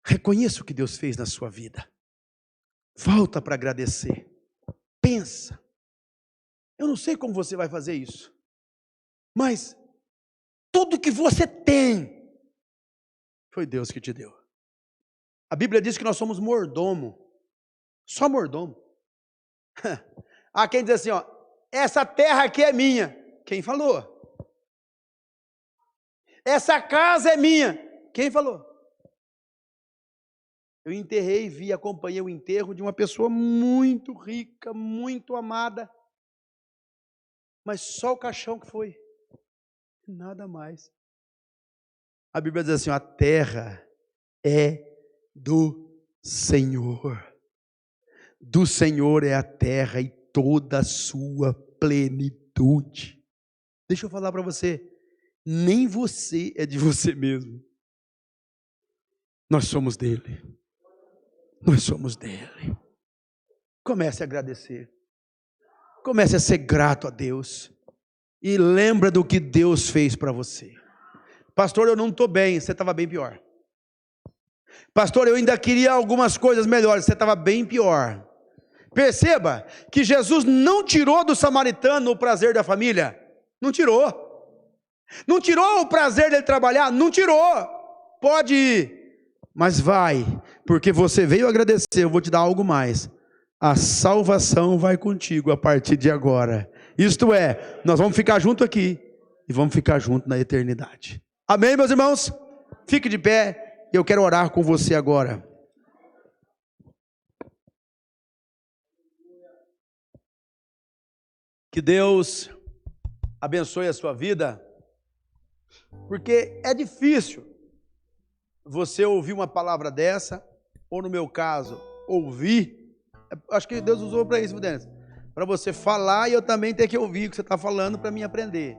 Reconheça o que Deus fez na sua vida. Volta para agradecer. Pensa. Eu não sei como você vai fazer isso, mas tudo que você tem foi Deus que te deu. A Bíblia diz que nós somos mordomo. Só mordomo. Quem diz assim, essa terra aqui é minha. Quem falou? Essa casa é minha. Quem falou? Eu enterrei, acompanhei o enterro de uma pessoa muito rica, muito amada, mas só o caixão que foi, nada mais. A Bíblia diz assim: a terra é do Senhor. Do Senhor é a terra e toda a sua plenitude. Deixa eu falar para você, nem você é de você mesmo. Nós somos dele. Nós somos dele. Comece a agradecer. Comece a ser grato a Deus. E lembra do que Deus fez para você. Pastor, eu não estou bem. Você estava bem pior. Pastor, eu ainda queria algumas coisas melhores. Você estava bem pior. Perceba que Jesus não tirou do samaritano o prazer da família. Não tirou. Não tirou o prazer dele trabalhar. Não tirou. Pode ir. Mas vai, porque você veio agradecer, eu vou te dar algo mais. A salvação vai contigo a partir de agora. Isto é, nós vamos ficar junto aqui e vamos ficar junto na eternidade. Amém, meus irmãos? Fique de pé, eu quero orar com você agora. Que Deus abençoe a sua vida, porque é difícil você ouvir uma palavra dessa, ou no meu caso, ouvir. Acho que Deus usou para isso, para você falar e eu também ter que ouvir o que você está falando para mim aprender.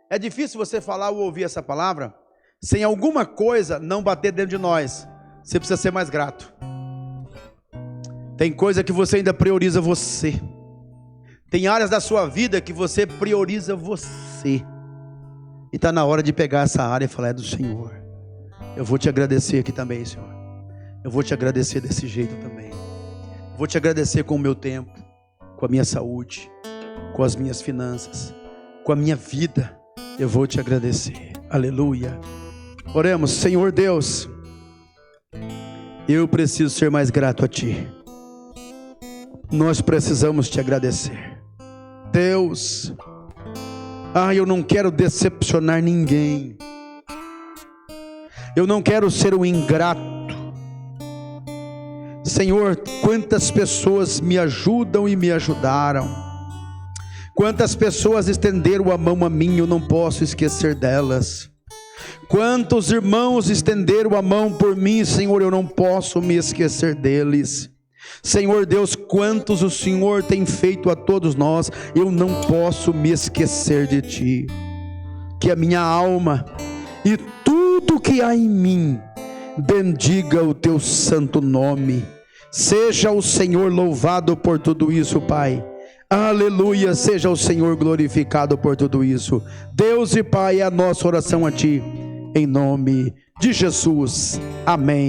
É difícil você falar ou ouvir essa palavra sem alguma coisa não bater dentro de nós. Você precisa ser mais grato. Tem coisa que você ainda prioriza você. Tem áreas da sua vida que você prioriza você. E está na hora de pegar essa área e falar: é do Senhor. Eu vou te agradecer aqui também, Senhor. Eu vou te agradecer desse jeito também. Eu vou te agradecer com o meu tempo, com a minha saúde, com as minhas finanças, com a minha vida. Eu vou te agradecer. Aleluia. Oremos. Senhor Deus, eu preciso ser mais grato a Ti. Nós precisamos te agradecer. Deus, eu não quero decepcionar ninguém. Eu não quero ser um ingrato. Senhor, quantas pessoas me ajudam e me ajudaram. Quantas pessoas estenderam a mão a mim, eu não posso esquecer delas. Quantos irmãos estenderam a mão por mim, Senhor, eu não posso me esquecer deles. Senhor Deus, quantos o Senhor tem feito a todos nós, eu não posso me esquecer de Ti. Que a minha alma e tudo que há em mim bendiga o Teu santo nome. Seja o Senhor louvado por tudo isso, Pai. Aleluia, seja o Senhor glorificado por tudo isso. Deus e Pai, é a nossa oração a Ti, em nome de Jesus. Amém.